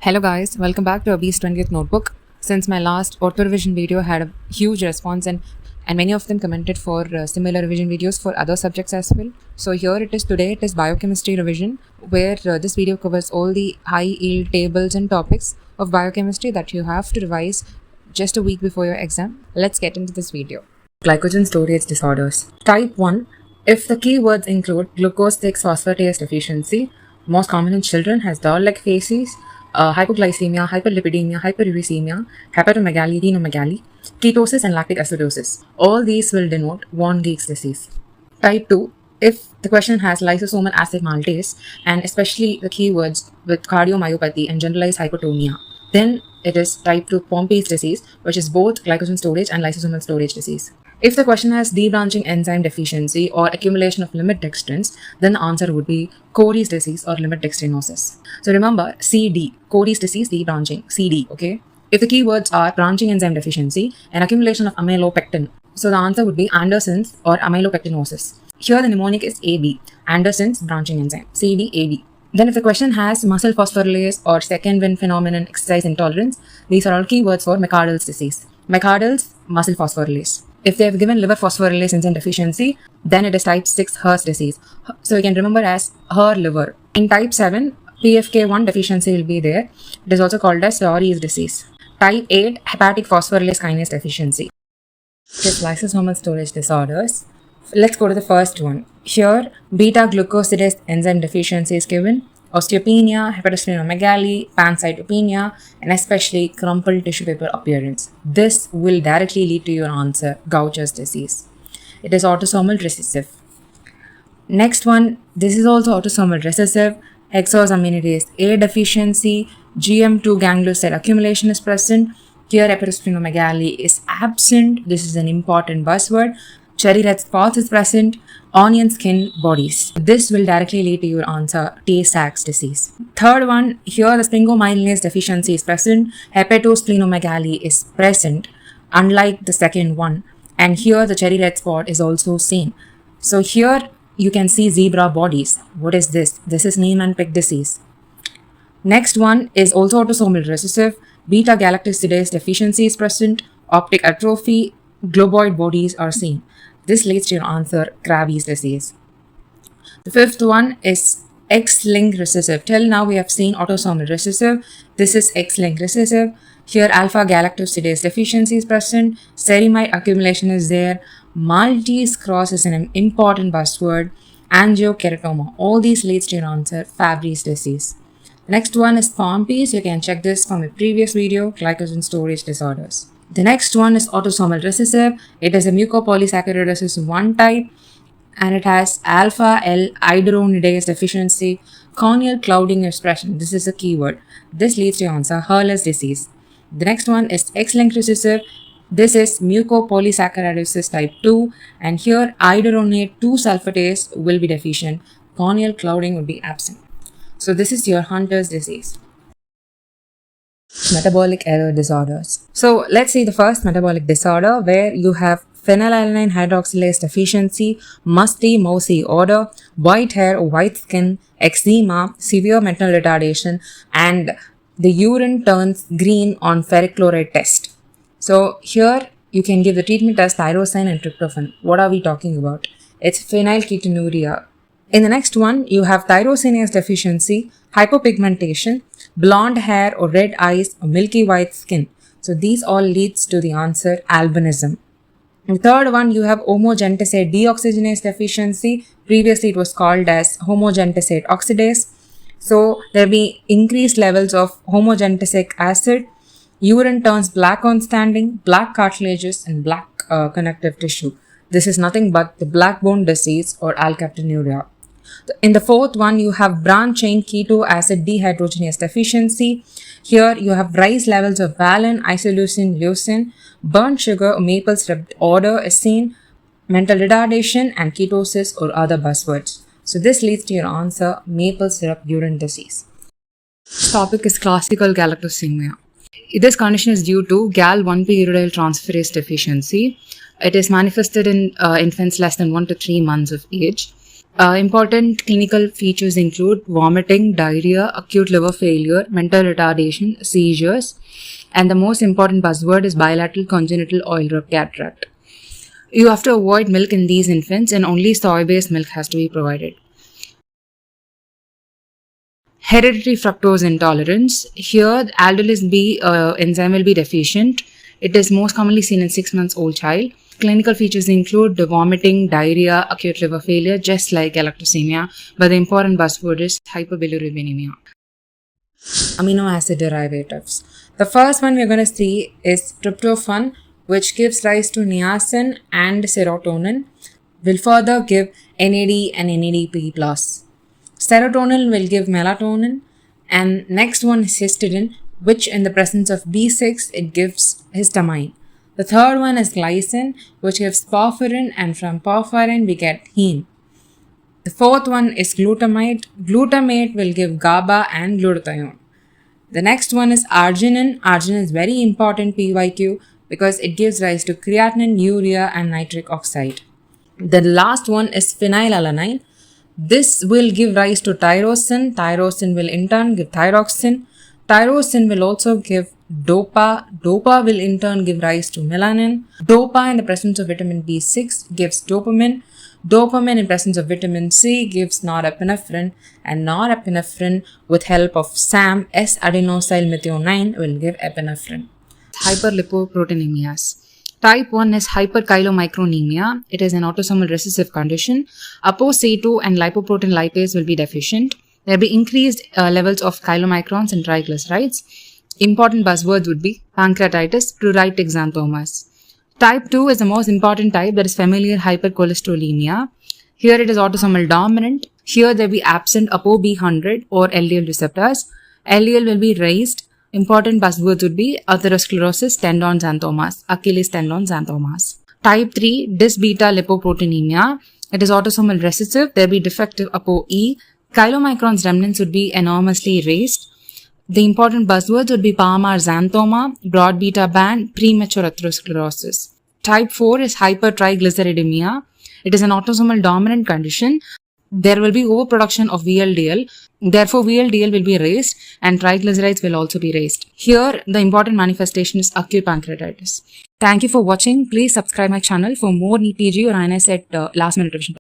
Hello guys, welcome back to Abhi's 20th Notebook. Since my last ortho revision video had a huge response and many of them commented for similar revision videos for other subjects as well. So here it is today, it is biochemistry revision where this video covers all the high yield tables and topics of biochemistry that you have to revise just a week before your exam. Let's get into this video. Glycogen storage disorders. Type 1. If the keywords include glucose 6 phosphatase deficiency, most common in children, has doll-like faces, hypoglycemia, hyperlipidemia, hyperuricemia, hepatomegaly, adenomegaly, ketosis and lactic acidosis. All these will denote von Geek's disease. Type 2. If the question has lysosomal acid maltase and especially the keywords with cardiomyopathy and generalized hypotonia, then it is type 2 Pompe's disease, which is both glycogen storage and lysosomal storage disease. If the question has debranching enzyme deficiency or accumulation of limit dextrins, then the answer would be Cory's disease or limit dextrinosis. So remember, CD, Cory's disease, debranching, CD, okay? If the keywords are branching enzyme deficiency and accumulation of amylopectin, so the answer would be Anderson's or amylopectinosis. Here the mnemonic is AB, Anderson's branching enzyme, CD, AB. Then if the question has muscle phosphorylase or second wind phenomenon exercise intolerance, these are all keywords for McArdle's disease. McArdle's muscle phosphorylase. If they have given liver phosphorylase enzyme deficiency, then it is type 6 Her's disease. So you can remember as Her liver. In type 7, PFK1 deficiency will be there. It is also called as Lowry's disease. Type 8, hepatic phosphorylase kinase deficiency. Just lysosomal storage disorders. Let's go to the first one. Here, beta-glucosidase enzyme deficiency is given. Osteopenia, hepatosplenomegaly, pancytopenia, and especially crumpled tissue paper appearance. This will directly lead to your answer, Gaucher's disease. It is autosomal recessive. Next one, this is also autosomal recessive. Hexosaminidase A deficiency, GM2 ganglioside accumulation is present. Here, hepatosplenomegaly is absent. This is an important buzzword. Cherry red spots is present. Onion skin bodies. This will directly lead to your answer, Tay-Sachs disease. Third one, here the sphingomyelinase deficiency is present. Hepatosplenomegaly is present, unlike the second one. And here the cherry red spot is also seen. So here you can see zebra bodies. What is this? This is Niemann-Pick disease. Next one is also autosomal recessive. Beta-galactosidase deficiency is present. Optic atrophy, globoid bodies are seen. This leads to your answer, Krabbe's disease. The fifth one is X-linked recessive. Till now we have seen autosomal recessive. This is X-linked recessive. Here alpha-galactosidase deficiency is present. Ceramide accumulation is there. Maltese cross is an important buzzword. Angiokeratoma. All these leads to your answer, Fabry's disease. The next one is Pompe's. You can check this from a previous video, glycogen storage disorders. The next one is autosomal recessive. It is a mucopolysaccharidosis 1 type and it has alpha L iduronidase deficiency, corneal clouding expression. This is a keyword. This leads to your answer, Hurler's disease. The next one is X-linked recessive. This is mucopolysaccharidosis type 2 and here iduronate 2 sulfatase will be deficient. Corneal clouding will be absent. So this is your Hunter's disease. Metabolic error disorders. So let's see the first metabolic disorder where you have phenylalanine hydroxylase deficiency, musty, mousy odor, white hair or white skin, eczema, severe mental retardation, and the urine turns green on ferric chloride test. So here you can give the treatment as tyrosine and tryptophan. What are we talking about? It's phenylketonuria. In the next one, you have tyrosinase deficiency, hypopigmentation, blonde hair or red eyes or milky white skin. So these all leads to the answer, albinism. In the third one, you have homogentisate deoxygenase deficiency. Previously, it was called as homogentisate oxidase. So there will be increased levels of homogentisic acid. Urine turns black on standing, black cartilages and black connective tissue. This is nothing but the black bone disease or alkaptonuria. In the fourth one, you have branch-chain keto acid dehydrogenase deficiency. Here you have rise levels of valine, isoleucine, leucine, burnt sugar or maple syrup order is seen, mental retardation and ketosis or other buzzwords. So this leads to your answer, maple syrup urine disease. This topic is classical galactosemia. This condition is due to GAL1P uridyl transferase deficiency. It is manifested in infants less than 1 to 3 months of age. Important clinical features include vomiting, diarrhea, acute liver failure, mental retardation, seizures, and the most important buzzword is bilateral congenital oil rub cataract. You have to avoid milk in these infants, and only soy-based milk has to be provided. Hereditary fructose intolerance. Here, the aldolase B enzyme will be deficient. It is most commonly seen in 6 months old child. Clinical features include the vomiting, diarrhea, acute liver failure, just like galactosemia, but the important buzzword is hyperbilirubinemia. Amino acid derivatives. The first one we're going to see is tryptophan, which gives rise to niacin and serotonin, will further give NAD and NADP+. Serotonin will give melatonin, and next one is histidine, which in the presence of B6, it gives histamine. The third one is glycine, which gives porphyrin, and from porphyrin we get heme. The fourth one is glutamate. Glutamate will give GABA and glutathione. The next one is arginine. Arginine is very important PYQ because it gives rise to creatinine, urea, and nitric oxide. The last one is phenylalanine. This will give rise to tyrosine. Tyrosine will in turn give thyroxine. Tyrosine will also give DOPA. DOPA will in turn give rise to melanin. DOPA in the presence of vitamin B6 gives dopamine. Dopamine in presence of vitamin C gives norepinephrine, and norepinephrine with help of SAM, S-adenosylmethionine, will give epinephrine. Hyperlipoproteinemias. Type 1 is hyperchylomicronemia. It is an autosomal recessive condition. ApoC2 and lipoprotein lipase will be deficient. There will be increased levels of chylomicrons and triglycerides. Important buzzwords would be pancreatitis, pruritic xanthomas. Type 2 is the most important type, that is familial hypercholesterolemia. Here it is autosomal dominant. Here there will be absent ApoB100 or LDL receptors. LDL will be raised. Important buzzwords would be atherosclerosis, tendon xanthomas, Achilles tendon xanthomas. Type 3, dys-beta lipoproteinemia. It is autosomal recessive. There will be defective ApoE. Chylomicrons remnants would be enormously raised. The important buzzwords would be Palmar xanthoma, broad beta band, premature atherosclerosis. Type 4 is hypertriglyceridemia. It is an autosomal dominant condition. There will be overproduction of VLDL. Therefore, VLDL will be raised and triglycerides will also be raised. Here, the important manifestation is acute pancreatitis. Thank you for watching. Please subscribe my channel for more NEET PG or INS at last minute revision.